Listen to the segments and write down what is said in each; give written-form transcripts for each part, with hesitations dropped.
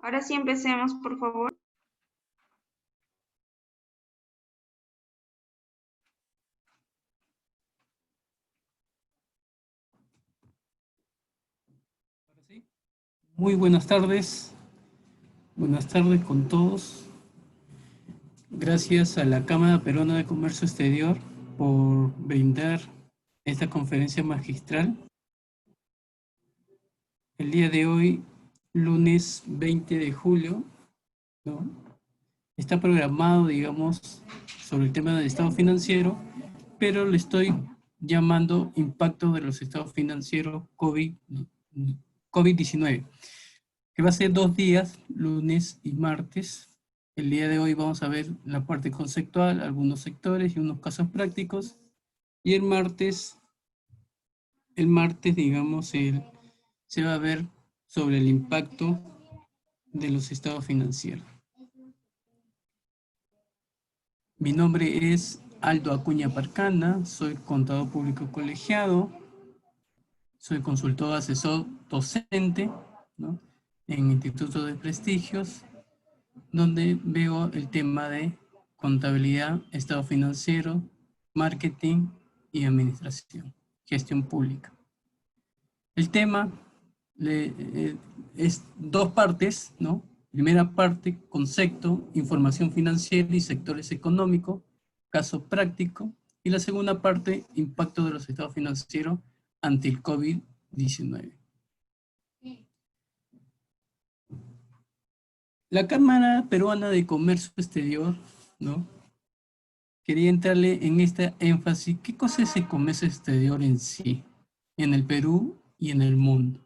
Ahora sí empecemos, por favor. Ahora sí. Muy buenas tardes con todos. Gracias a la Cámara Peruana de Comercio Exterior por brindar esta conferencia magistral. El día de hoy, lunes 20 de julio, ¿no? Está programado, digamos, sobre el tema del estado financiero, pero le estoy llamando impacto de los estados financieros COVID-19, que va a ser 2 días, lunes y martes. El día de hoy vamos a ver la parte conceptual, algunos sectores y unos casos prácticos. Y el martes digamos, se va a ver sobre el impacto de los estados financieros. Mi nombre es Aldo Acuña Parcana, soy contador público colegiado, soy consultor asesor docente, ¿no?, en institutos de prestigios, donde veo el tema de contabilidad, estado financiero, marketing y administración, gestión pública. El tema es dos partes, ¿no? Primera parte, concepto, información financiera y sectores económicos, caso práctico. Y la segunda parte, impacto de los estados financieros ante el COVID-19. La Cámara Peruana de Comercio Exterior, ¿no?, quería entrarle en esta énfasis. ¿Qué cosa es el comercio exterior en sí, en el Perú y en el mundo?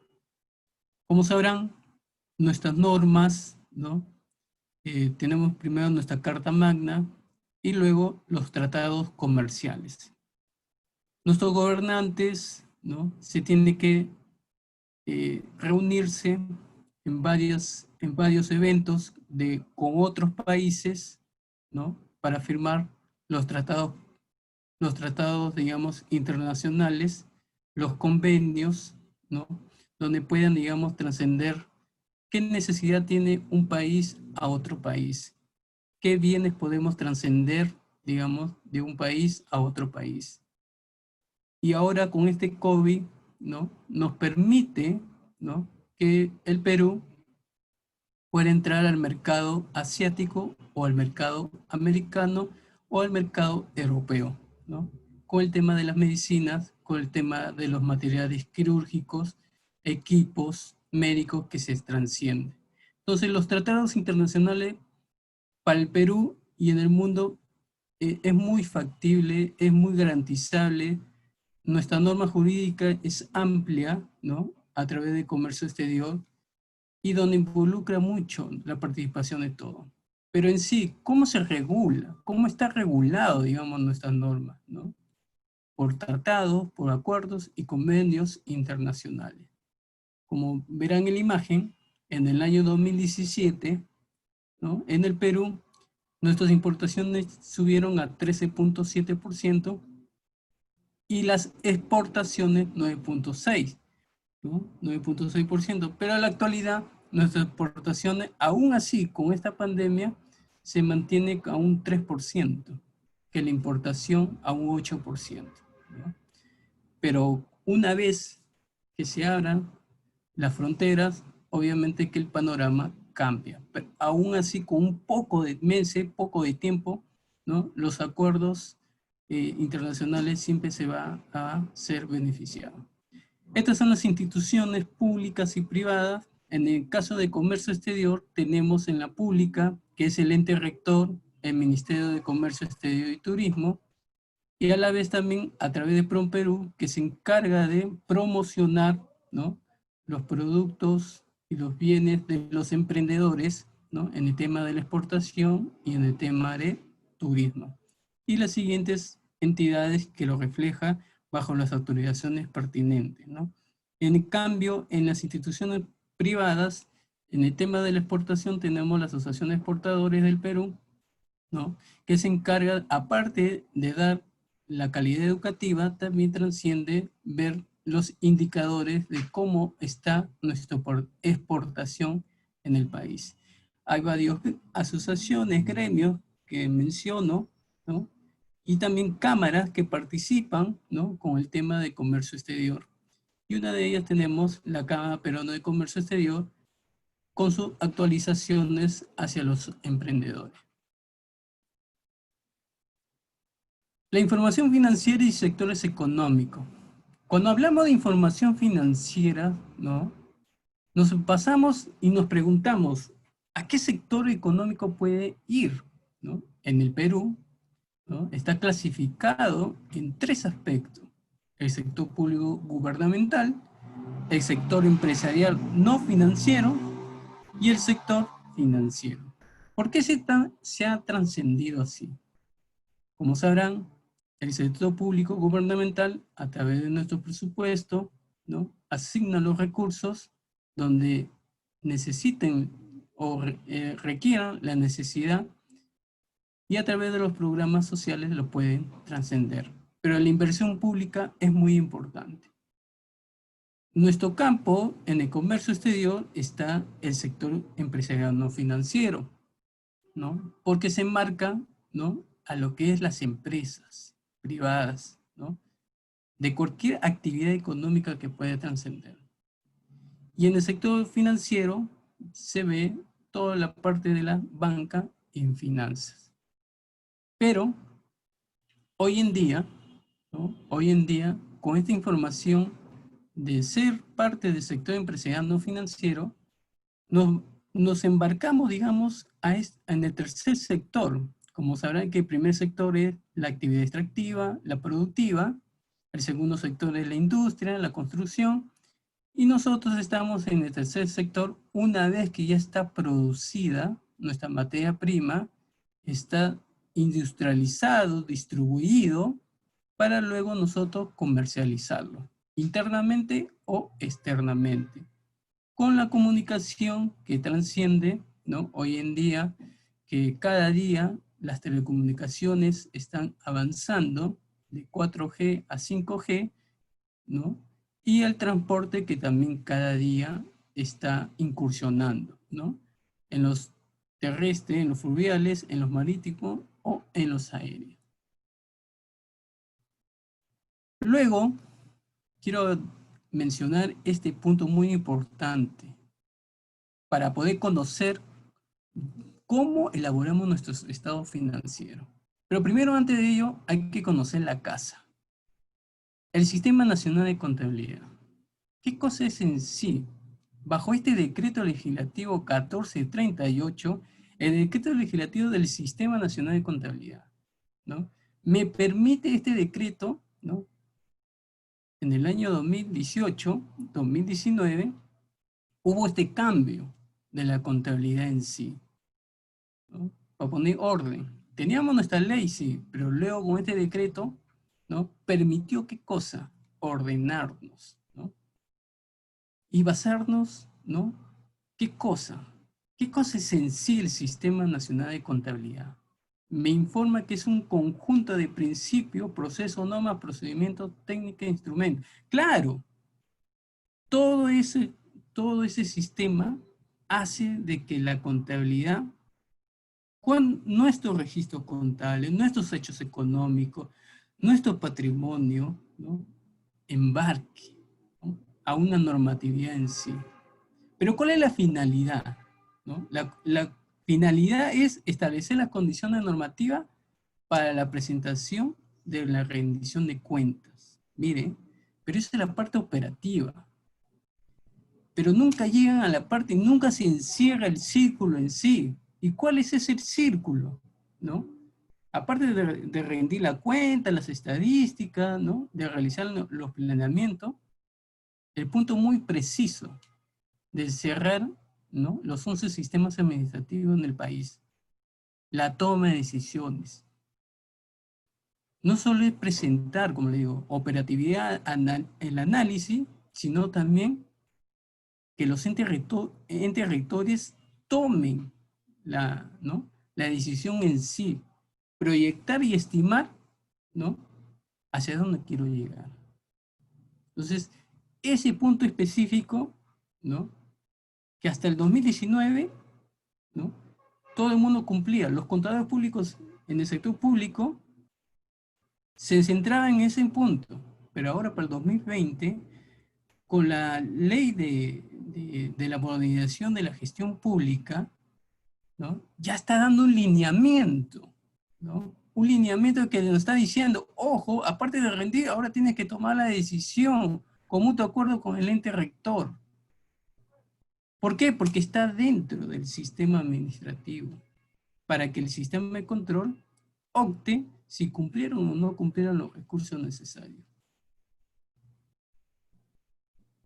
Como sabrán, nuestras normas, ¿no? Tenemos primero nuestra Carta Magna y luego los tratados comerciales. Nuestros gobernantes, ¿no?, se tienen que reunirse en varios eventos con otros países, ¿no?, para firmar los tratados, digamos, internacionales, los convenios, ¿no?, donde puedan, digamos, trascender qué necesidad tiene un país a otro país, qué bienes podemos trascender, digamos, de un país a otro país. Y ahora con este COVID, ¿no?, nos permite, ¿no?, que el Perú pueda entrar al mercado asiático o al mercado americano o al mercado europeo, ¿no?, con el tema de las medicinas, con el tema de los materiales quirúrgicos, equipos médicos que se transcienden. Entonces, los tratados internacionales para el Perú y en el mundo es muy factible, es muy garantizable. Nuestra norma jurídica es amplia, ¿no?, a través de comercio exterior, y donde involucra mucho la participación de todo. Pero en sí, ¿cómo se regula? ¿Cómo está regulado, digamos, nuestras normas, ¿no? Por tratados, por acuerdos y convenios internacionales. Como verán en la imagen, en el año 2017, ¿no?, en el Perú, nuestras importaciones subieron a 13.7% y las exportaciones 9.6%, ¿no? 9.6%, pero en la actualidad nuestras exportaciones, aún así con esta pandemia, se mantiene a un 3%, que la importación a un 8%, ¿no? Pero una vez que se abran las fronteras, obviamente que el panorama cambia. Pero aún así, con un poco de meses, poco de tiempo, ¿no?, los acuerdos internacionales siempre se va a ser beneficiado. Estas son las instituciones públicas y privadas. En el caso de comercio exterior, tenemos en la pública, que es el ente rector, el Ministerio de Comercio Exterior y Turismo, y a la vez también a través de PROMPERÚ, que se encarga de promocionar, ¿no?, los productos y los bienes de los emprendedores, ¿no?, en el tema de la exportación y en el tema de turismo. Y las siguientes entidades que lo reflejan bajo las autorizaciones pertinentes, ¿no? En cambio, en las instituciones privadas, en el tema de la exportación tenemos la Asociación de Exportadores del Perú, ¿no?, que se encarga, aparte de dar la calidad educativa, también trasciende ver los indicadores de cómo está nuestra exportación en el país. Hay varias asociaciones, gremios que menciono, ¿no? Y también cámaras que participan, ¿no?, con el tema de comercio exterior. Y una de ellas tenemos la Cámara Peruana de Comercio Exterior con sus actualizaciones hacia los emprendedores. La información financiera y sectores económicos. Cuando hablamos de información financiera, ¿no?, nos pasamos y nos preguntamos, ¿a qué sector económico puede ir? ¿No? En el Perú, ¿no?, está clasificado en 3 aspectos: el sector público gubernamental, el sector empresarial no financiero y el sector financiero. ¿Por qué se ha trascendido así? Como sabrán, el sector público gubernamental, a través de nuestro presupuesto, ¿no?, asigna los recursos donde necesiten o requieran la necesidad, y a través de los programas sociales lo pueden trascender. Pero la inversión pública es muy importante. Nuestro campo en el comercio exterior está el sector empresarial no financiero, ¿no?, porque se enmarca, ¿no?, a lo que es las empresas privadas, ¿no?, de cualquier actividad económica que pueda trascender. Y en el sector financiero se ve toda la parte de la banca en finanzas. Pero hoy en día, ¿no?, hoy en día, con esta información de ser parte del sector empresarial no financiero, nos embarcamos, digamos, en el tercer sector. Como sabrán, que el primer sector es la actividad extractiva, la productiva; el segundo sector es la industria, la construcción, y nosotros estamos en el tercer sector una vez que ya está producida nuestra materia prima, está industrializado, distribuido, para luego nosotros comercializarlo, internamente o externamente, con la comunicación que trasciende, ¿no? Hoy en día, que cada día las telecomunicaciones están avanzando de 4G a 5G, ¿no? Y el transporte, que también cada día está incursionando, ¿no?, en los terrestres, en los fluviales, en los marítimos o en los aéreos. Luego, quiero mencionar este punto muy importante para poder conocer cómo elaboramos nuestro estado financiero. Pero primero, antes de ello, hay que conocer la casa. El Sistema Nacional de Contabilidad. ¿Qué cosa es en sí? Bajo este decreto legislativo 1438, el decreto legislativo del Sistema Nacional de Contabilidad, ¿no?, me permite este decreto, ¿no?, en el año 2018, 2019, hubo este cambio de la contabilidad en sí, ¿no?, para poner orden. Teníamos nuestra ley, sí, pero luego con este decreto, ¿no?, permitió, ¿qué cosa? Ordenarnos, ¿no?, y basarnos, ¿no? ¿Qué cosa? ¿Qué cosa es en sí el Sistema Nacional de Contabilidad? Me informa que es un conjunto de principios, procesos, normas, procedimientos, técnicas e instrumentos. Claro, todo ese sistema hace de que la contabilidad, con nuestro registro contable, nuestros hechos económicos, nuestro patrimonio, ¿no?, embarque, ¿no?, a una normatividad en sí. Pero ¿cuál es la finalidad? ¿No? La finalidad es establecer las condiciones normativas para la presentación de la rendición de cuentas. Miren, pero esa es la parte operativa. Pero nunca llegan a la parte, nunca se encierra el círculo en sí. ¿Y cuál es ese círculo? ¿No? Aparte de rendir la cuenta, las estadísticas, ¿no?, de realizar los planeamientos, el punto muy preciso de cerrar, ¿no?, los 11 sistemas administrativos en el país, la toma de decisiones. No solo es presentar, como le digo, operatividad, el análisis, sino también que los entes rectores tomen ¿no?, la decisión en sí, proyectar y estimar, ¿no?, hacia dónde quiero llegar. Entonces, ese punto específico, ¿no?, que hasta el 2019, ¿no?, todo el mundo cumplía. Los contadores públicos en el sector público se centraban en ese punto, pero ahora para el 2020, con la ley de la modernización de la gestión pública, ¿no?, ya está dando un lineamiento, ¿no?, un lineamiento que nos está diciendo, ojo, aparte de rendir, ahora tienes que tomar la decisión con mutuo acuerdo con el ente rector. ¿Por qué? Porque está dentro del sistema administrativo, para que el sistema de control opte si cumplieron o no cumplieron los recursos necesarios.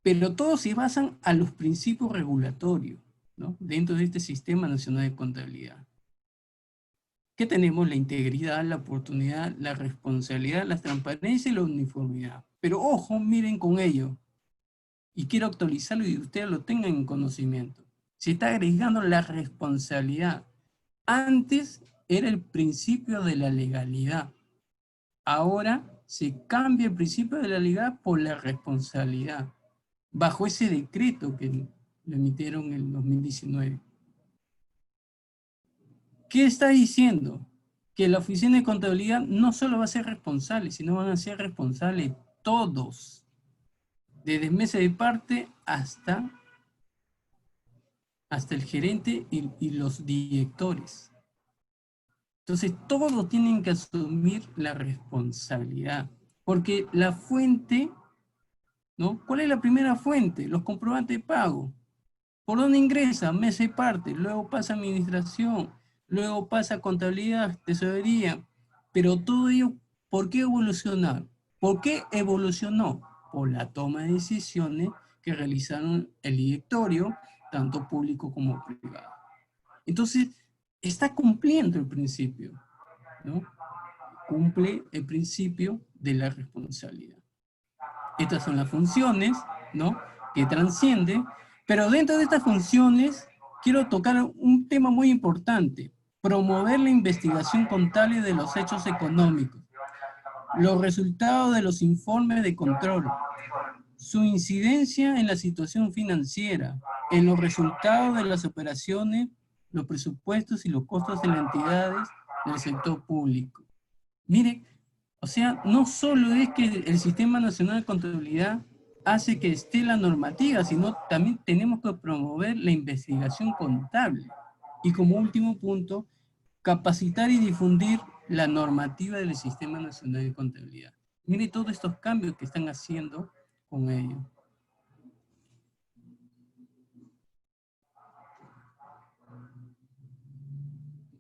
Pero todos se basan a los principios regulatorios, ¿no?, dentro de este Sistema Nacional de Contabilidad. ¿Qué tenemos? La integridad, la oportunidad, la responsabilidad, la transparencia y la uniformidad. Pero ojo, miren con ello. Y quiero actualizarlo y ustedes lo tengan en conocimiento. Se está agregando la responsabilidad. Antes era el principio de la legalidad. Ahora se cambia el principio de la legalidad por la responsabilidad, bajo ese decreto que lo emitieron en el 2019. ¿Qué está diciendo? Que la oficina de contabilidad no solo va a ser responsable, sino van a ser responsables todos, desde mesa de parte hasta el gerente y los directores. Entonces, todos tienen que asumir la responsabilidad, porque la fuente, ¿no? ¿Cuál es la primera fuente? Los comprobantes de pago. ¿Por dónde ingresa? Mesa y parte, luego pasa administración, luego pasa contabilidad, tesorería. Pero todo ello, ¿por qué evolucionar? ¿Por qué evolucionó? Por la toma de decisiones que realizaron el directorio, tanto público como privado. Entonces, está cumpliendo el principio, ¿no? Cumple el principio de la responsabilidad. Estas son las funciones, ¿no?, que trascienden, pero dentro de estas funciones quiero tocar un tema muy importante: promover la investigación contable de los hechos económicos, los resultados de los informes de control, su incidencia en la situación financiera, en los resultados de las operaciones, los presupuestos y los costos de las entidades del sector público. Mire, o sea, no solo es que el Sistema Nacional de Contabilidad hace que esté la normativa, sino también tenemos que promover la investigación contable. Y como último punto, capacitar y difundir la normativa del Sistema Nacional de Contabilidad. Mire todos estos cambios que están haciendo con ello.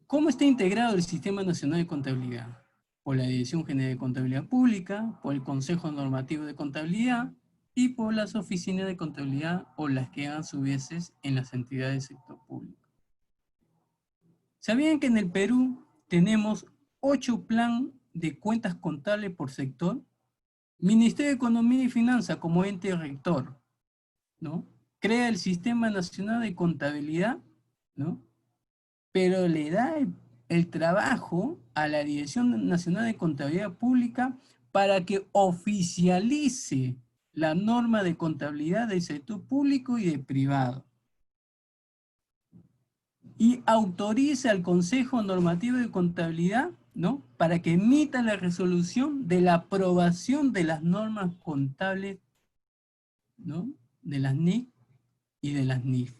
¿Cómo está integrado el Sistema Nacional de Contabilidad? Por la Dirección General de Contabilidad Pública, por el Consejo Normativo de Contabilidad y por las oficinas de contabilidad o las que hagan sus veces en las entidades del sector público. ¿Sabían que en el Perú tenemos 8 planes de cuentas contables por sector? Ministerio de Economía y Finanzas como ente rector, ¿no?, crea el Sistema Nacional de Contabilidad, ¿no?, pero le da el trabajo a la Dirección Nacional de Contabilidad Pública para que oficialice la norma de contabilidad del sector público y de privado. Y autoriza al Consejo Normativo de Contabilidad, ¿no?, para que emita la resolución de la aprobación de las normas contables, ¿no?, de las NIC y de las NIF.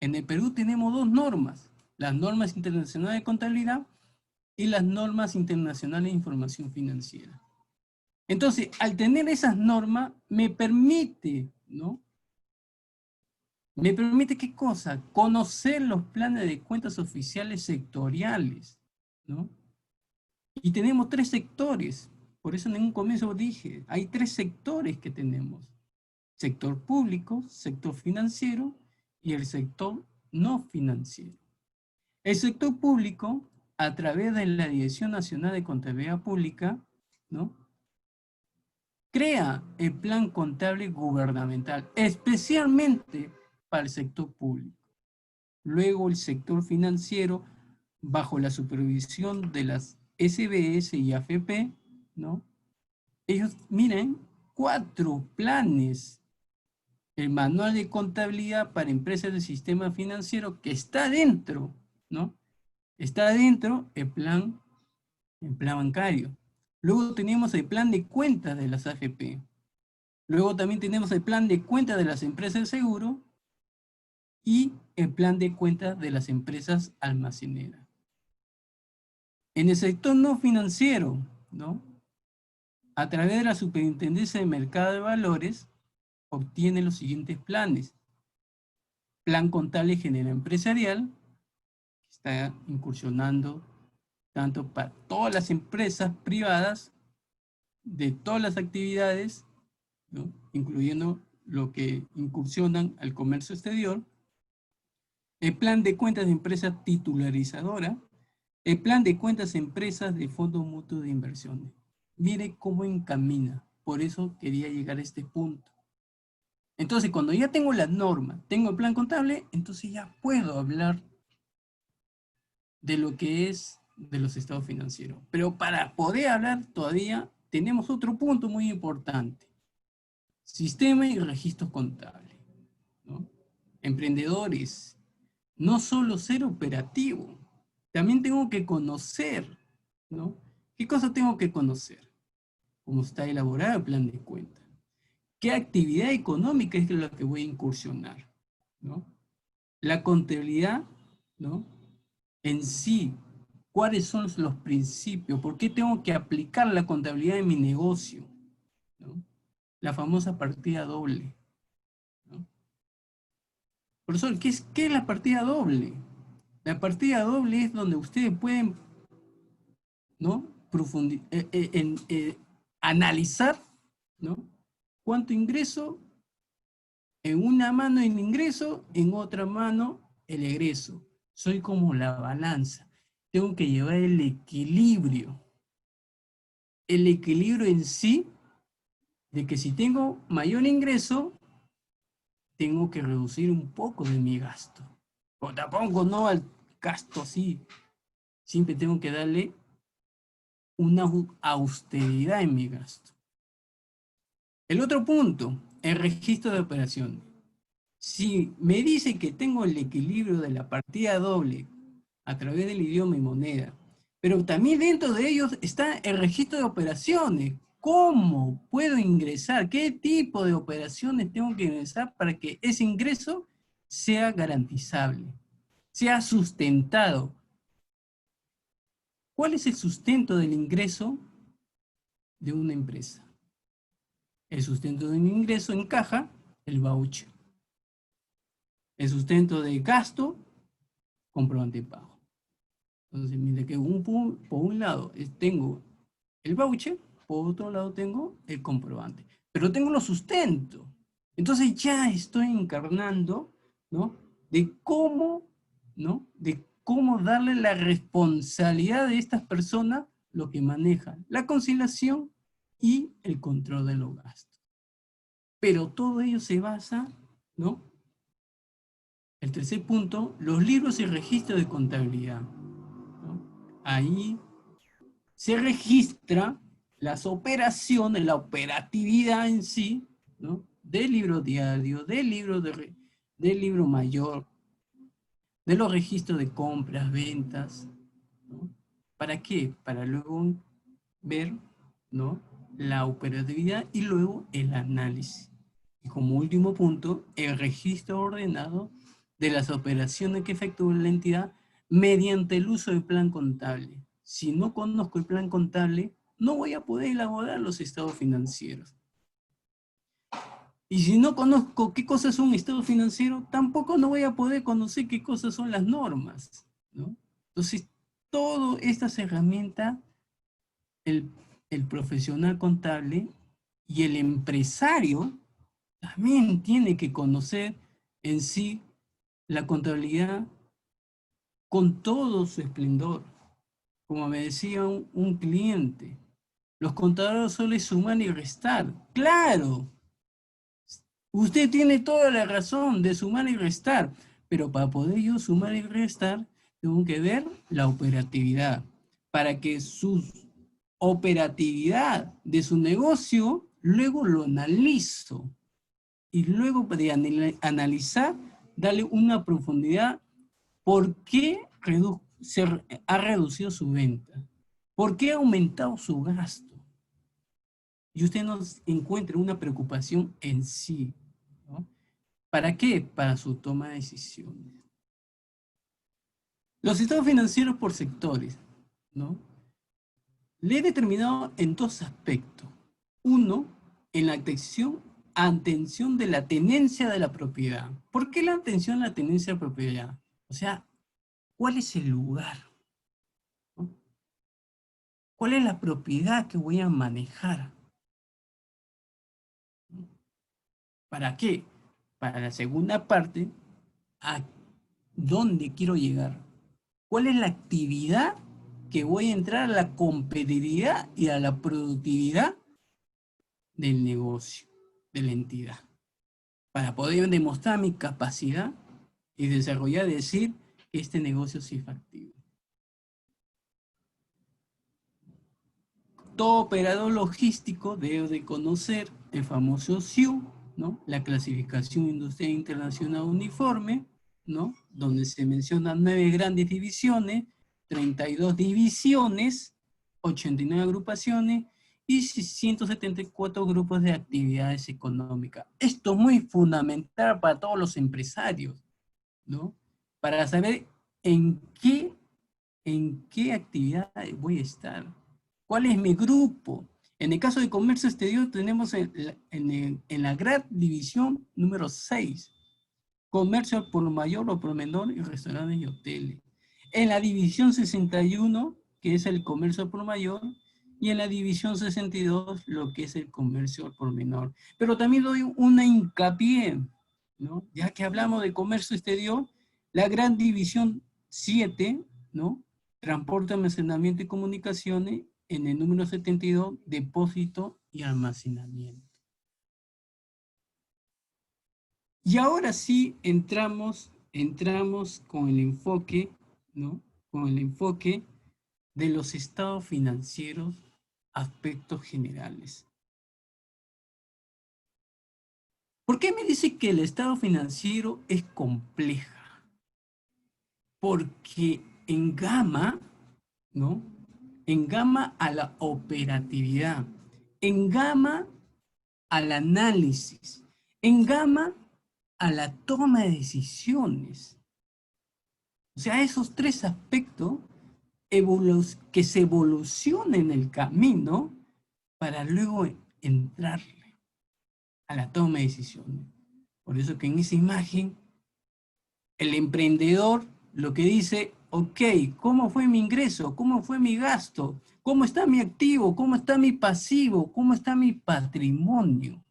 En el Perú tenemos 2 normas: las normas internacionales de contabilidad y las normas internacionales de información financiera. Entonces, al tener esas normas, me permite, ¿no?, me permite, ¿qué cosa? Conocer los planes de cuentas oficiales sectoriales, ¿no? Y tenemos 3 sectores. Por eso en un comienzo dije, hay 3 sectores que tenemos: sector público, sector financiero y el sector no financiero. El sector público, a través de la Dirección Nacional de Contabilidad Pública, ¿no?, crea el plan contable gubernamental, especialmente para el sector público. Luego el sector financiero, bajo la supervisión de las SBS y AFP, ¿no?, ellos miren 4 planes el manual de contabilidad para empresas del sistema financiero que está dentro, ¿no? Está dentro el plan bancario. Luego tenemos el plan de cuentas de las AFP. Luego también tenemos el plan de cuentas de las empresas de seguro y el plan de cuentas de las empresas almaceneras. En el sector no financiero, ¿no? A través de la Superintendencia de Mercado de Valores, obtiene los siguientes planes. Plan contable general empresarial, que está incursionando tanto para todas las empresas privadas de todas las actividades, ¿no? Incluyendo lo que incursionan al comercio exterior. El plan de cuentas de empresa titularizadora, el plan de cuentas de empresas de fondo mutuo de inversiones. Mire cómo encamina. Por eso quería llegar a este punto. Entonces, cuando ya tengo la norma, tengo el plan contable, entonces ya puedo hablar de lo que es de los estados financieros. Pero para poder hablar todavía tenemos otro punto muy importante. Sistema y registros contables, ¿no? Emprendedores, no solo ser operativo, también tengo que conocer, ¿no? ¿Qué cosa tengo que conocer? Cómo está elaborado el plan de cuenta. ¿Qué actividad económica es la que voy a incursionar? ¿No? La contabilidad, ¿no? En sí, ¿cuáles son los principios? ¿Por qué tengo que aplicar la contabilidad en mi negocio? ¿No? La famosa partida doble, ¿no? Profesor, ¿qué es la partida doble? La partida doble es donde ustedes pueden, ¿no? Analizar, ¿no? Cuánto ingreso en una mano el ingreso, en otra mano el egreso. Soy como la balanza. Tengo que llevar el equilibrio. El equilibrio en sí, de que si tengo mayor ingreso, tengo que reducir un poco de mi gasto. O tampoco no al gasto así. Siempre tengo que darle una austeridad en mi gasto. El otro punto, el registro de operaciones. Si me dice que tengo el equilibrio de la partida doble a través del idioma y moneda, pero también dentro de ellos está el registro de operaciones. ¿Cómo puedo ingresar? ¿Qué tipo de operaciones tengo que ingresar para que ese ingreso sea garantizable, sea sustentado? ¿Cuál es el sustento del ingreso de una empresa? El sustento de un ingreso en caja, el voucher. El sustento de gasto, comprobante de pago. Entonces, mientras que por un lado tengo el voucher, por otro lado tengo el comprobante. Pero tengo los sustentos. Entonces ya estoy encarnando, ¿no? De cómo, ¿no? De cómo darle la responsabilidad de estas personas lo que manejan la conciliación y el control de los gastos. Pero todo ello se basa, ¿no? El tercer punto, los libros y registros de contabilidad, ¿no? Ahí se registra las operaciones, la operatividad en sí, ¿no? Del libro diario, del libro mayor, de los registros de compras, ventas, ¿no? ¿Para qué? Para luego ver, ¿no? La operatividad y luego el análisis. Y como último punto, el registro ordenado de las operaciones que efectúa la entidad mediante el uso del plan contable. Si no conozco el plan contable, no voy a poder elaborar los estados financieros. Y si no conozco qué cosas son estados financieros, tampoco no voy a poder conocer qué cosas son las normas, ¿no? Entonces, todas estas herramientas, el profesional contable y el empresario también tiene que conocer en sí la contabilidad con todo su esplendor. Como me decía un cliente, los contadores solo suman y restar. ¡Claro! Usted tiene toda la razón de sumar y restar, pero para poder yo sumar y restar, tengo que ver la operatividad, para que su operatividad de su negocio, luego lo analizo. y luego de analizar, darle una profundidad. ¿Por qué ha reducido su venta? ¿Por qué ha aumentado su gasto? Y usted nos encuentra una preocupación en sí, ¿no? ¿Para qué? Para su toma de decisiones. Los estados financieros por sectores, ¿no? Le he determinado en dos aspectos. Uno, en la atención de la tenencia de la propiedad. ¿Por qué la atención a la tenencia de la propiedad? O sea, ¿cuál es el lugar? ¿No? ¿Cuál es la propiedad que voy a manejar? ¿Para qué? Para la segunda parte, ¿a dónde quiero llegar? ¿Cuál es la actividad que voy a entrar a la competitividad y a la productividad del negocio, de la entidad? Para poder demostrar mi capacidad y desarrollar, decir que este negocio sí es factible. Todo operador logístico debe de conocer el famoso SIU, ¿no? La clasificación industrial internacional uniforme, ¿no? Donde se mencionan 9 grandes divisiones, 32 divisiones, 89 agrupaciones y 174 grupos de actividades económicas. Esto es muy fundamental para todos los empresarios, ¿no? Para saber en qué actividad voy a estar. ¿Cuál es mi grupo? En el caso de comercio exterior tenemos en la gran división número 6, comercio al por mayor o por menor y restaurantes y hoteles. En la división 61, que es el comercio al por mayor, y en la división 62, lo que es el comercio al por menor. Pero también doy una hincapié, ¿no? Ya que hablamos de comercio exterior, la gran división 7, ¿no? Transporte, almacenamiento y comunicaciones, en el número 72, depósito y almacenamiento. Y ahora sí entramos con el enfoque, ¿no? Con el enfoque de los estados financieros, aspectos generales. ¿Por qué me dice que el estado financiero es compleja? Porque engama, ¿no? Engama a la operatividad, engama al análisis, engama a la toma de decisiones. O sea, esos tres aspectos que se evolucionen en el camino para luego entrarle a la toma de decisiones. Por eso que en esa imagen, el emprendedor lo que dice, ok, ¿cómo fue mi ingreso? ¿Cómo fue mi gasto? ¿Cómo está mi activo? ¿Cómo está mi pasivo? ¿Cómo está mi patrimonio?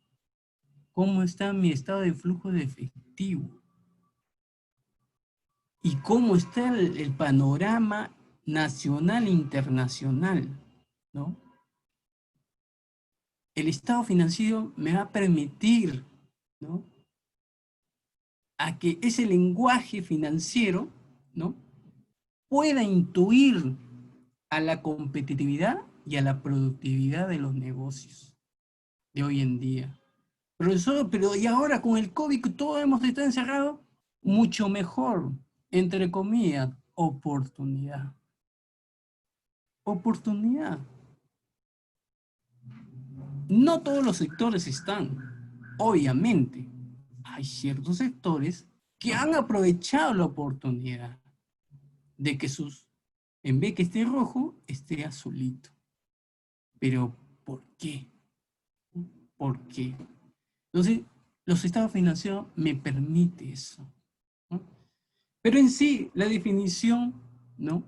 ¿Cómo está mi estado de flujo de efectivo? ¿Y cómo está el panorama nacional e internacional? ¿No? El estado financiero me va a permitir, ¿no? A que ese lenguaje financiero, ¿no? Pueda intuir a la competitividad y a la productividad de los negocios de hoy en día. Profesor, pero y ahora con el COVID que todos hemos estado encerrados, mucho mejor, entre comillas, oportunidad. Oportunidad. No todos los sectores están, obviamente. Hay ciertos sectores que han aprovechado la oportunidad de que en vez que esté rojo, esté azulito. Pero, ¿por qué? ¿Por qué? Entonces, los estados financieros me permiten eso, ¿no? Pero en sí, la definición, ¿no?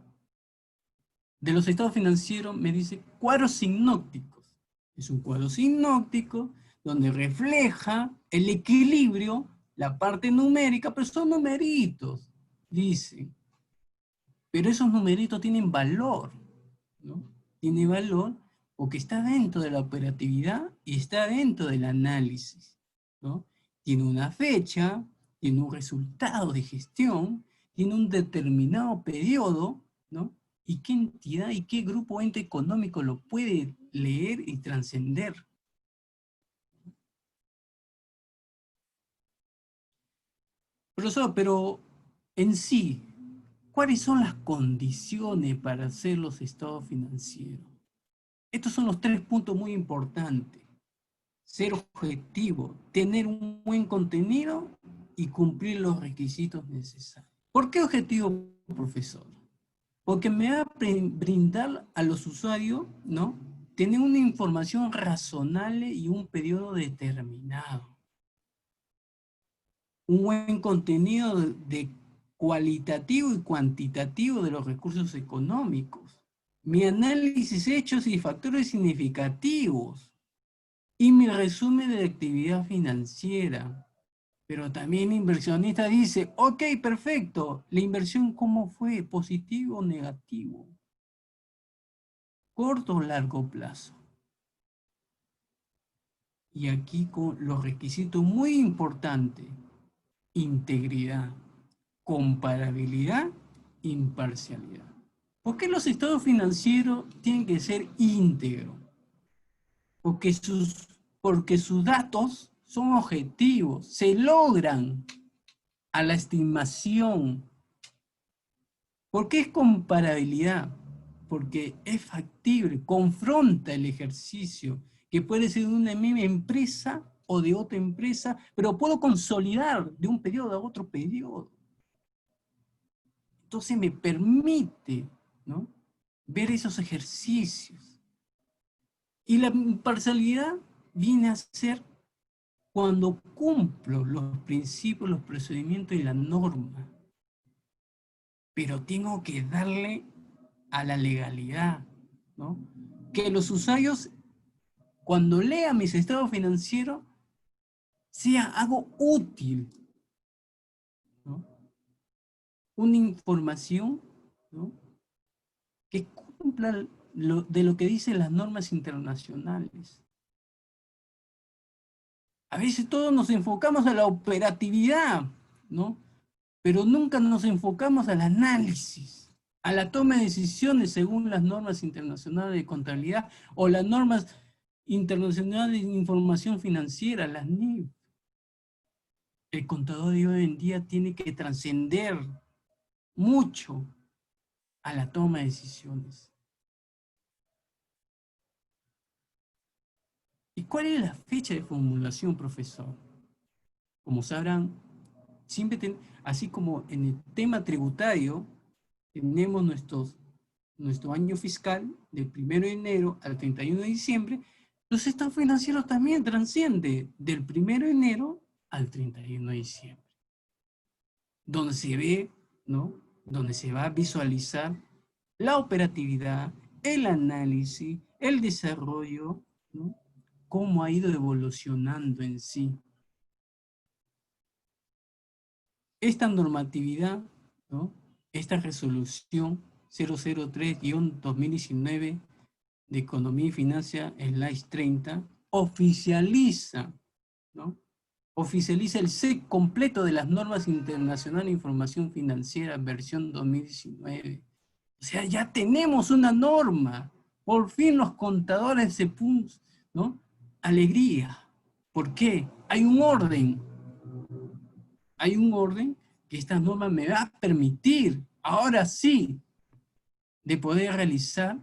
De los estados financieros me dice cuadros sinópticos. Es un cuadro sinóptico donde refleja el equilibrio, la parte numérica, pero son numeritos, dicen. Pero esos numeritos tienen valor, ¿no? Tiene valor porque está dentro de la operatividad y está dentro del análisis, ¿no? Tiene una fecha, tiene un resultado de gestión, tiene un determinado periodo, ¿no? ¿Y qué entidad y qué grupo ente económico lo puede leer y trascender? Profesor, pero en sí, ¿cuáles son las condiciones para hacer los estados financieros? Estos son los 3 puntos muy importantes. Ser objetivo, tener un buen contenido y cumplir los requisitos necesarios. ¿Por qué objetivo, profesor? Porque me va a brindar a los usuarios, ¿no?, tener una información razonable y un periodo determinado. Un buen contenido de cualitativo y cuantitativo de los recursos económicos. Mi análisis hechos y factores significativos. Y mi resumen de actividad financiera. Pero también el inversionista dice, ok, perfecto, ¿la inversión cómo fue? ¿Positivo o negativo? ¿Corto o largo plazo? Y aquí con los requisitos muy importantes: integridad, comparabilidad, imparcialidad. ¿Por qué los estados financieros tienen que ser íntegros? Porque sus datos son objetivos, se logran a la estimación. ¿Por qué es comparabilidad? Porque es factible, confronta el ejercicio, que puede ser de una misma empresa o de otra empresa, pero puedo consolidar de un periodo a otro periodo. Entonces me permite, ¿no?, ver esos ejercicios. Y la imparcialidad viene a ser cuando cumplo los principios, los procedimientos y la norma. Pero tengo que darle a la legalidad, ¿no? Que los usuarios, cuando lean mis estados financieros, sea algo útil, ¿no? Una información, ¿no?, que cumpla de lo que dicen las normas internacionales. A veces todos nos enfocamos a la operatividad, ¿no?, pero nunca nos enfocamos al análisis, a la toma de decisiones según las normas internacionales de contabilidad o las normas internacionales de información financiera, las NIF. El contador de hoy en día tiene que trascender mucho a la toma de decisiones. ¿Y cuál es la fecha de formulación, profesor? Como sabrán, siempre así como en el tema tributario, tenemos nuestro año fiscal del 1 de enero al 31 de diciembre, los estados financieros también trascienden del 1 de enero al 31 de diciembre, donde se ve, ¿no?, donde se va a visualizar la operatividad, el análisis, el desarrollo, ¿no?, cómo ha ido evolucionando en sí. Esta normatividad, ¿no?, esta resolución 003-2019 de Economía y Finanzas, /30, oficializa, ¿no?, oficializa el set completo de las normas internacionales de información financiera, versión 2019. O sea, ya tenemos una norma. Por fin los contadores se puso, ¿no?, alegría. ¿Por qué? Hay un orden. Hay un orden que esta norma me va a permitir, ahora sí, de poder realizar,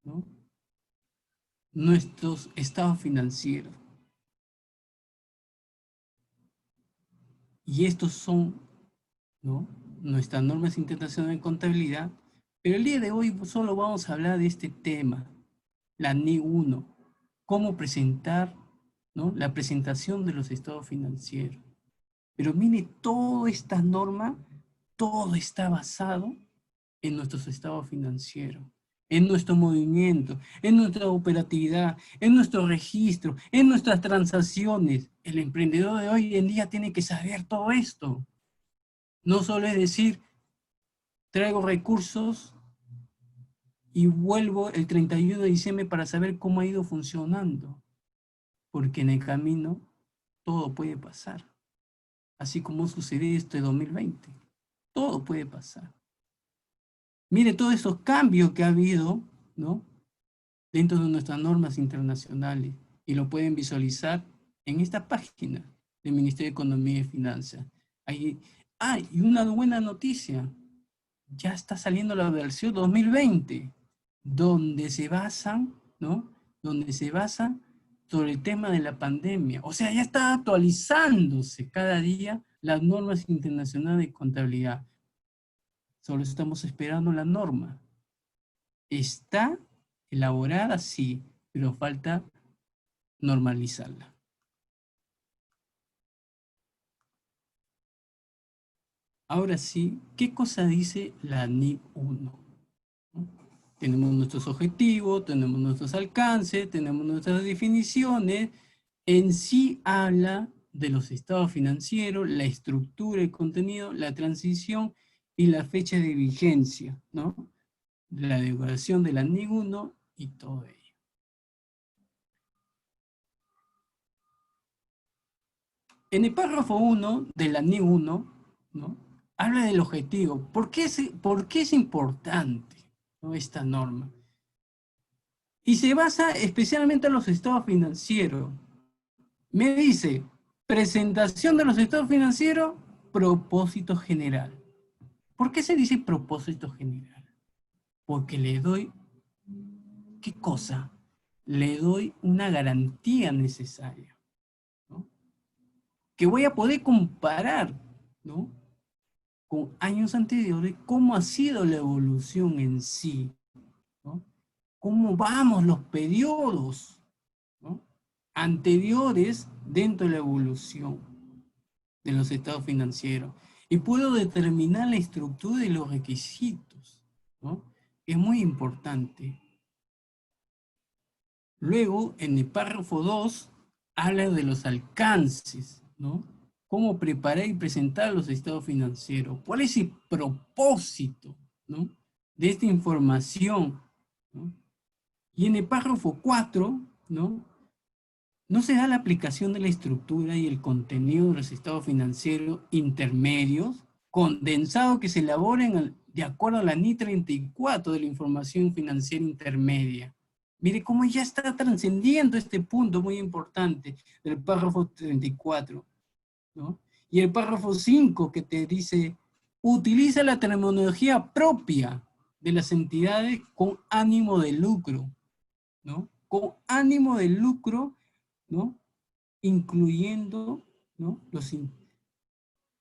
¿no?, nuestros estados financieros. Y estos son, ¿no?, nuestras normas internacionales de contabilidad, pero el día de hoy solo vamos a hablar de este tema, la NI 1, cómo presentar, ¿no?, la presentación de los estados financieros. Pero mire, toda esta norma, todo está basado en nuestros estados financieros, en nuestro movimiento, en nuestra operatividad, en nuestro registro, en nuestras transacciones. El emprendedor de hoy en día tiene que saber todo esto. No solo es decir, traigo recursos y vuelvo el 31 de diciembre para saber cómo ha ido funcionando, porque en el camino todo puede pasar, así como sucedió este 2020. Todo puede pasar. Mire todos esos cambios que ha habido, ¿no?, dentro de nuestras normas internacionales, y lo pueden visualizar en esta página del Ministerio de Economía y Finanzas. Ahí Ah, y una buena noticia. Ya está saliendo la versión 2020, donde se basan, ¿no? Donde se basa sobre el tema de la pandemia. O sea, ya está actualizándose cada día las normas internacionales de contabilidad. Solo estamos esperando la norma. Está elaborada, sí, pero falta normalizarla. Ahora sí, ¿qué cosa dice la NIC 1? ¿No? Tenemos nuestros objetivos, tenemos nuestros alcances, tenemos nuestras definiciones. En sí habla de los estados financieros, la estructura, el contenido, la transición y la fecha de vigencia, ¿no? La decoración de la NIC 1 y todo ello. En el párrafo 1 de la NIC 1, ¿no? Habla del objetivo. Por qué es importante, ¿no? Esta norma? Y se basa especialmente en los estados financieros. Me dice, presentación de los estados financieros, propósito general. ¿Por qué se dice propósito general? Porque le doy, ¿qué cosa? Le doy una garantía necesaria, ¿no? Que voy a poder comparar, ¿no? Con años anteriores, cómo ha sido la evolución en sí, ¿no? Cómo vamos los periodos, ¿no? Anteriores dentro de la evolución de los estados financieros. Y puedo determinar la estructura y los requisitos, ¿no? Es muy importante. Luego, en el párrafo 2, habla de los alcances, ¿no? Cómo preparar y presentar los estados financieros. ¿Cuál es el propósito, ¿no? De esta información, ¿no? Y en el párrafo 4, ¿no? No se da la aplicación de la estructura y el contenido de los estados financieros intermedios, condensados que se elaboren de acuerdo a la NI 34 de la información financiera intermedia. Mire cómo ya está trascendiendo este punto muy importante del párrafo 34, ¿no? Y el párrafo 5 que te dice, utiliza la terminología propia de las entidades con ánimo de lucro, ¿no? Con ánimo de lucro, ¿no? Incluyendo, ¿no?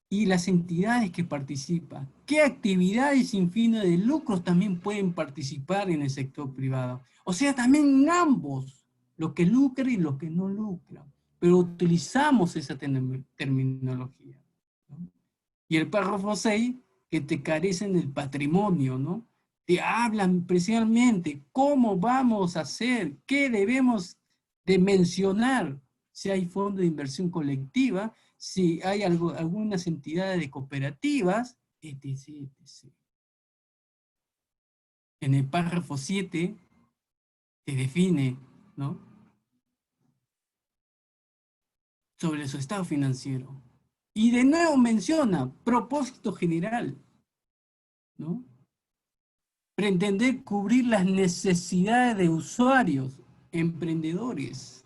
Y las entidades que participan. ¿Qué actividades sin fines de lucros también pueden participar en el sector privado? O sea, también ambos, los que lucran y los que no lucran. Pero utilizamos esa terminología, ¿no? Y el párrafo 6, que te carecen del patrimonio, ¿no? Te hablan precisamente cómo vamos a hacer, qué debemos de mencionar, si hay fondo de inversión colectiva, si hay algunas entidades de cooperativas, etc., etc. En el párrafo 7 te define, ¿no? Sobre su estado financiero. Y de nuevo menciona propósito general, ¿no? Pretender cubrir las necesidades de usuarios, emprendedores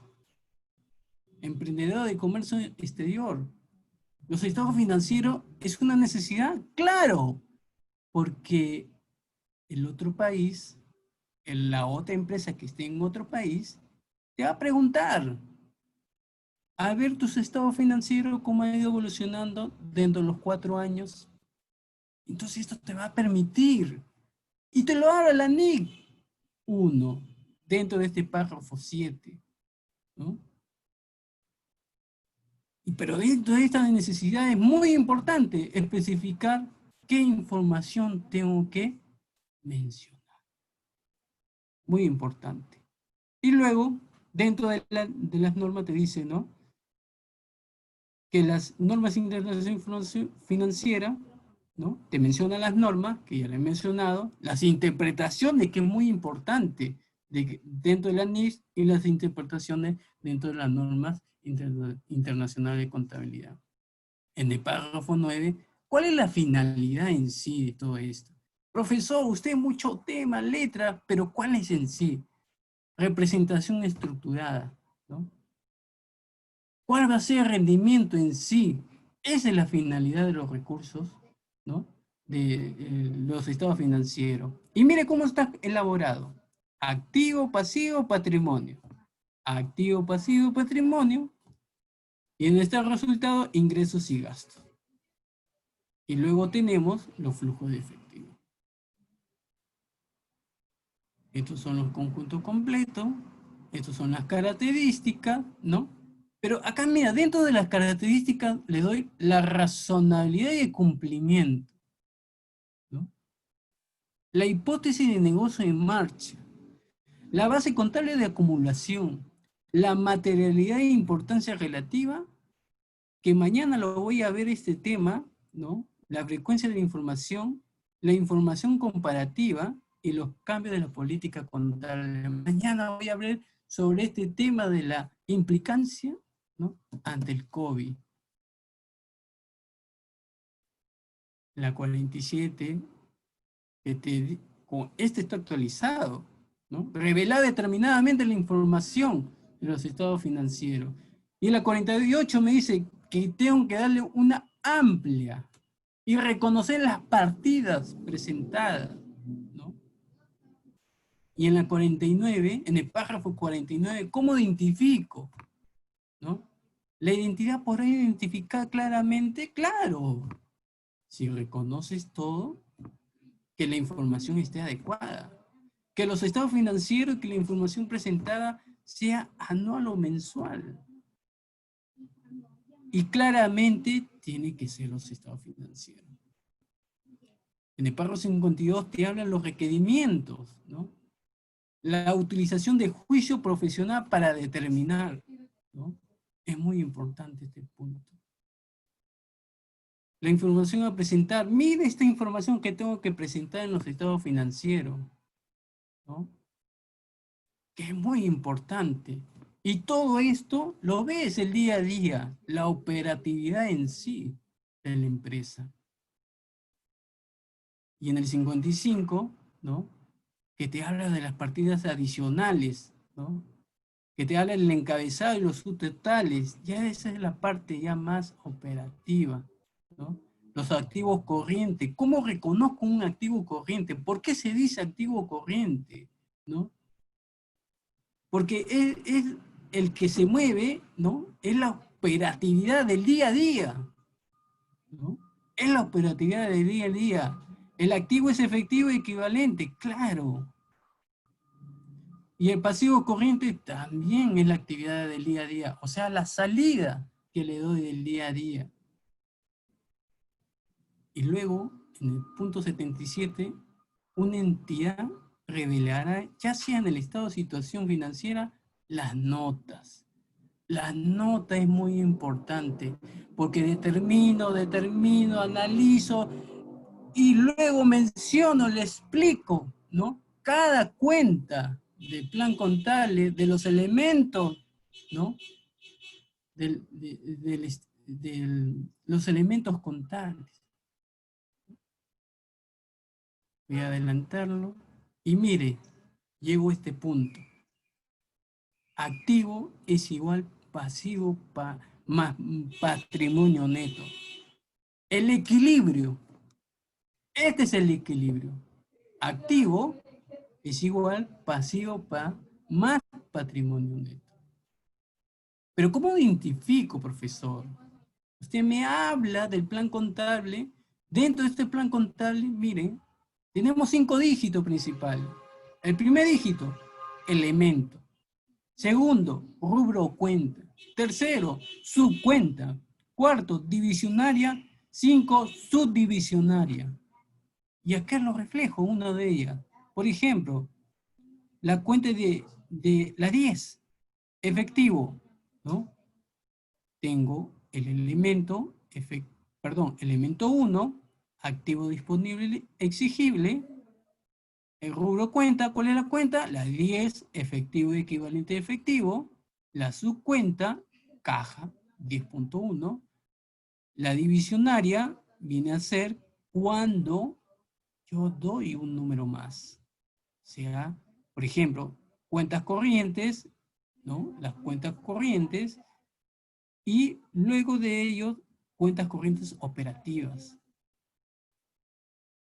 de comercio exterior. ¿Los estados financieros es una necesidad? Claro, porque el otro país, la otra empresa que esté en otro país, te va a preguntar, a ver tus estados financieros, cómo ha ido evolucionando dentro de los 4 años. Entonces esto te va a permitir, y te lo habla la NIC 1, dentro de este párrafo 7, ¿no? Pero dentro de esta necesidad es muy importante especificar qué información tengo que mencionar. Muy importante. Y luego, dentro de las normas te dice, ¿no? Que las normas internacionales financieras, ¿no? Te menciona las normas, que ya le he mencionado, las interpretaciones, que es muy importante, dentro de la NIS, y las interpretaciones dentro de las normas internacionales de contabilidad. En el párrafo 9, ¿cuál es la finalidad en sí de todo esto? Profesor, usted mucho tema, letra, pero ¿cuál es en sí? Representación estructurada, ¿no? ¿Cuál va a ser el rendimiento en sí? Esa es la finalidad de los recursos, ¿no? De los estados financieros. Y mire cómo está elaborado. Activo, pasivo, patrimonio. Activo, pasivo, patrimonio. Y en este resultado, ingresos y gastos. Y luego tenemos los flujos de efectivo. Estos son los conjuntos completos. Estas son las características, ¿no? Pero acá, mira, dentro de las características le doy la razonabilidad y el cumplimiento, ¿no? La hipótesis de negocio en marcha, la base contable de acumulación, la materialidad e importancia relativa, que mañana lo voy a ver este tema, ¿no? La frecuencia de la información comparativa y los cambios de la política contable. Mañana voy a hablar sobre este tema de la implicancia, ¿no? Ante el COVID. La 47, este está actualizado, ¿no? Revelar determinadamente la información de los estados financieros. Y la 48 me dice que tengo que darle una amplia y reconocer las partidas presentadas, ¿no? Y en la 49, en el párrafo 49, ¿cómo identifico? ¿No? La identidad podrá identificar claramente, claro, si reconoces todo, que la información esté adecuada, que los estados financieros, que la información presentada sea anual o mensual. Y claramente tiene que ser los estados financieros. En el párrafo 52 te hablan los requerimientos, ¿no? La utilización de juicio profesional para determinar, ¿no? Es muy importante este punto. La información a presentar, mire esta información que tengo que presentar en los estados financieros, ¿no? Que es muy importante. Y todo esto lo ves el día a día, la operatividad en sí de la empresa. Y en el 55, ¿no? Que te habla de las partidas adicionales, ¿no? Que te habla del encabezado y los subtotales. Ya esa es la parte ya más operativa, ¿no? Los activos corrientes. ¿Cómo reconozco un activo corriente? ¿Por qué se dice activo corriente? ¿No? Porque es el que se mueve, ¿no? Es la operatividad del día a día, ¿no? Es la operatividad del día a día. El activo es efectivo y equivalente, claro. Y el pasivo corriente también es la actividad del día a día, o sea, la salida que le doy del día a día. Y luego, en el punto 77, una entidad revelará, ya sea en el estado de situación financiera, las notas. La nota es muy importante, porque determino, analizo, y luego menciono, le explico, ¿no? Cada cuenta del plan contable, de los elementos, ¿no? Los elementos contables. Voy a adelantarlo. Y mire, llego a este punto. Activo es igual pasivo más patrimonio neto. El equilibrio. Este es el equilibrio. Activo es igual pasivo más patrimonio neto. Pero ¿cómo identifico, profesor? Usted me habla del plan contable. Dentro de este plan contable, miren, tenemos 5 dígitos principales. El primer dígito, elemento. Segundo, rubro o cuenta. Tercero, subcuenta. Cuarto, divisionaria. 5, subdivisionaria. Y acá lo reflejo, una de ellas. Por ejemplo, la cuenta de la 10, efectivo, ¿no? Tengo el elemento, elemento 1, activo disponible exigible. El rubro cuenta, ¿cuál es la cuenta? La 10, efectivo y equivalente a efectivo. La subcuenta, caja, 10.1. La divisionaria viene a ser cuando yo doy un número más. O sea, por ejemplo, cuentas corrientes, ¿no? Las cuentas corrientes, y luego de ello cuentas corrientes operativas.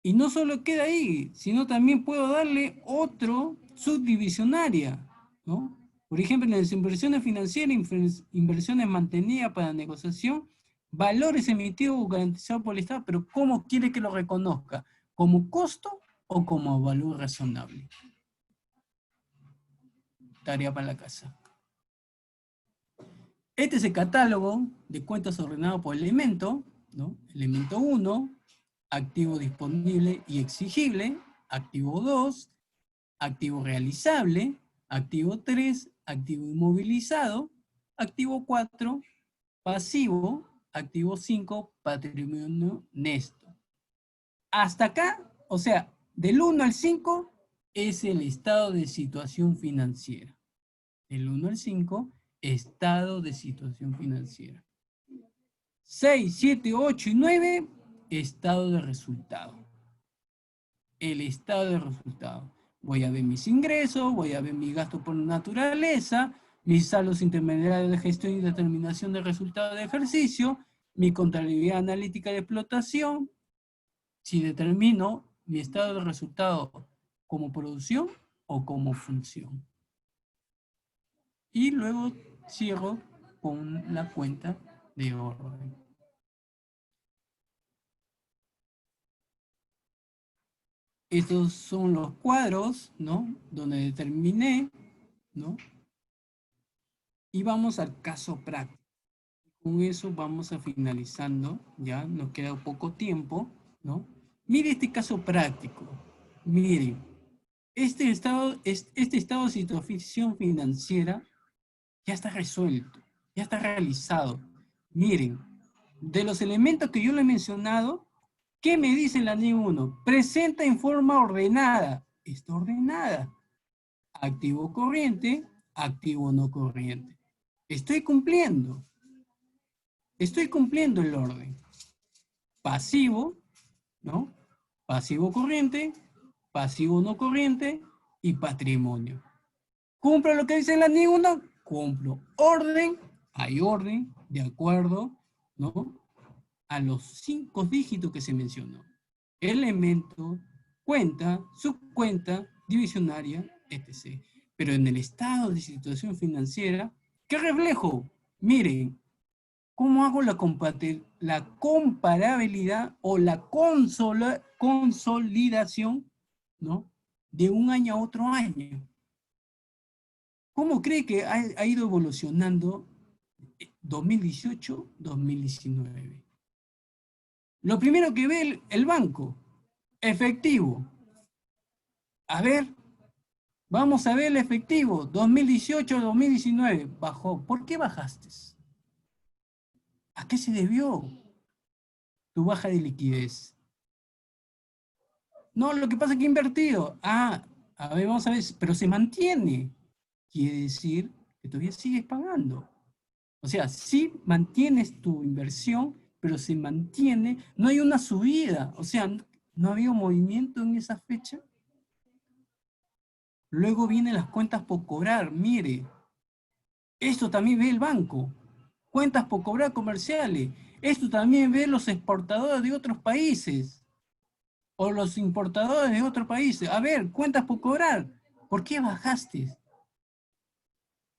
Y no solo queda ahí, sino también puedo darle otro subdivisionaria, ¿no? Por ejemplo, en las inversiones financieras, inversiones mantenidas para negociación, valores emitidos o garantizados por el Estado, pero ¿cómo quiere que lo reconozca? ¿Como costo o como valor razonable? Tarea para la casa. Este es el catálogo de cuentas ordenado por elemento, ¿no? Elemento 1, activo disponible y exigible, activo 2, activo realizable, activo 3, activo inmovilizado, activo 4, pasivo, activo 5, patrimonio neto. Hasta acá, o sea, del 1 al 5 es el estado de situación financiera. Del 1 al 5, estado de situación financiera. 6, 7, 8 y 9, estado de resultado. El estado de resultado. Voy a ver mis ingresos, voy a ver mis gastos por naturaleza, mis saldos intermediarios de gestión y determinación de resultados de ejercicio, mi contabilidad analítica de explotación, si determino mi estado de resultado como producción o como función. Y luego cierro con la cuenta de orden. Estos son los cuadros, ¿no? Donde determiné, ¿no? Y vamos al caso práctico. Con eso vamos a finalizando, ya nos queda poco tiempo, ¿no? Mire este caso práctico. Miren, este estado de situación financiera ya está resuelto, ya está realizado. Miren, de los elementos que yo le he mencionado, ¿qué me dice la NIE 1? Presenta en forma ordenada. Está ordenada. Activo corriente, activo no corriente. Estoy cumpliendo el orden. Pasivo, ¿no? Pasivo corriente, pasivo no corriente y patrimonio. ¿Cumplo lo que dice la NIE 1? Cumplo. Orden, hay orden, de acuerdo, ¿no? A los 5 dígitos que se mencionó. Elemento, cuenta, subcuenta, divisionaria, etc. Pero en el estado de situación financiera, ¿qué reflejo? Miren, ¿cómo hago la comparabilidad o la consolidación, ¿no? De un año a otro año? ¿Cómo cree que ha ido evolucionando 2018-2019? Lo primero que ve el banco, efectivo. A ver, vamos a ver el efectivo, 2018-2019, bajó. ¿Por qué bajaste? ¿A qué se debió tu baja de liquidez? No, lo que pasa es que he invertido. Ah, a ver, vamos a ver, pero se mantiene. Quiere decir que todavía sigues pagando. O sea, sí mantienes tu inversión, pero se mantiene, no hay una subida. O sea, no ha habido movimiento en esa fecha. Luego vienen las cuentas por cobrar. Mire, esto también ve el banco. Cuentas por cobrar comerciales. Esto también ve los exportadores de otros países. O los importadores de otros países. A ver, cuentas por cobrar. ¿Por qué bajaste?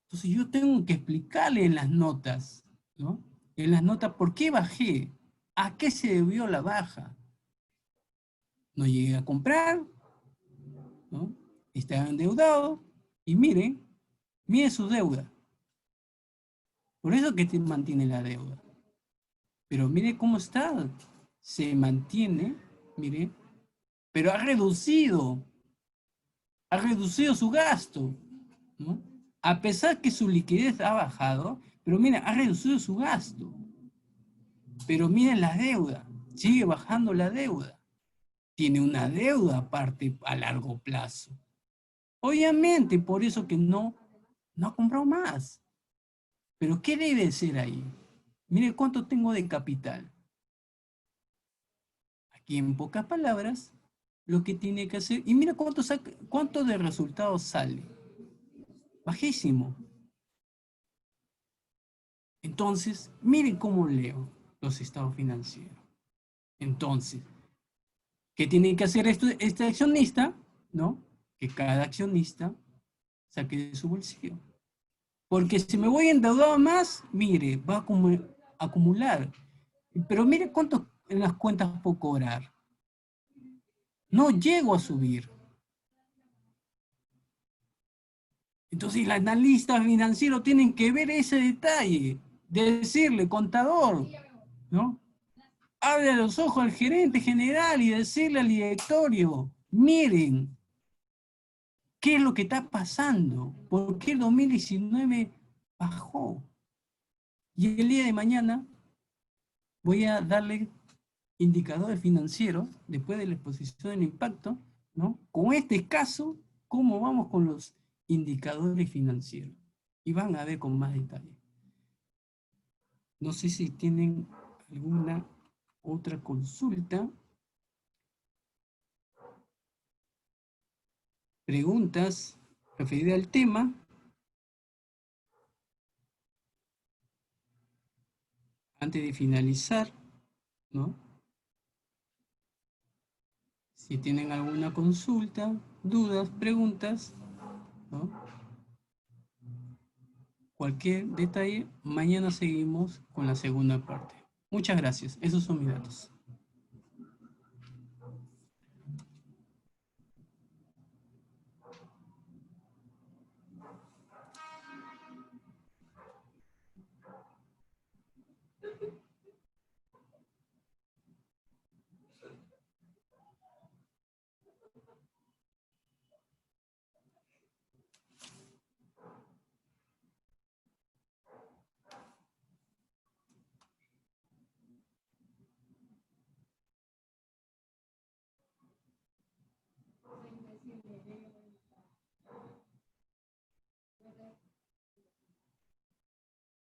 Entonces yo tengo que explicarle en las notas, ¿no? En las notas, ¿por qué bajé? ¿A qué se debió la baja? No llegué a comprar, ¿no? Estaba endeudado y miren su deuda. Por eso que te mantiene la deuda. Pero mire cómo está. Se mantiene, mire, pero ha reducido su gasto, ¿no? A pesar que su liquidez ha bajado, pero mira, ha reducido su gasto. Pero miren la deuda, sigue bajando la deuda. Tiene una deuda aparte a largo plazo. Obviamente, por eso que no ha comprado más. Pero ¿qué debe ser ahí? Mire cuánto tengo de capital. Aquí en pocas palabras, lo que tiene que hacer, y mira cuánto de resultados sale. Bajísimo. Entonces, miren cómo leo. los estados financieros. Entonces, ¿qué tiene que hacer este accionista? ¿No? Que cada accionista saque de su bolsillo. Porque si me voy endeudado más, mire, va a acumular. Pero mire cuánto en las cuentas puedo cobrar. No llego a subir. Entonces, los analistas financieros tienen que ver ese detalle. Decirle, contador, ¿no? Abre los ojos al gerente general y decirle al directorio, miren, ¿qué es lo que está pasando? ¿Por qué el 2019 bajó? Y el día de mañana voy a darle indicadores financieros, después de la exposición del impacto, ¿no? Con este caso, ¿cómo vamos con los indicadores financieros? Y van a ver con más detalle. No sé si tienen alguna otra consulta, preguntas referidas al tema. Antes de finalizar, ¿no? Si tienen alguna consulta, dudas, preguntas, ¿no? Cualquier detalle, mañana seguimos con la segunda parte. Muchas gracias. Esos son mis datos.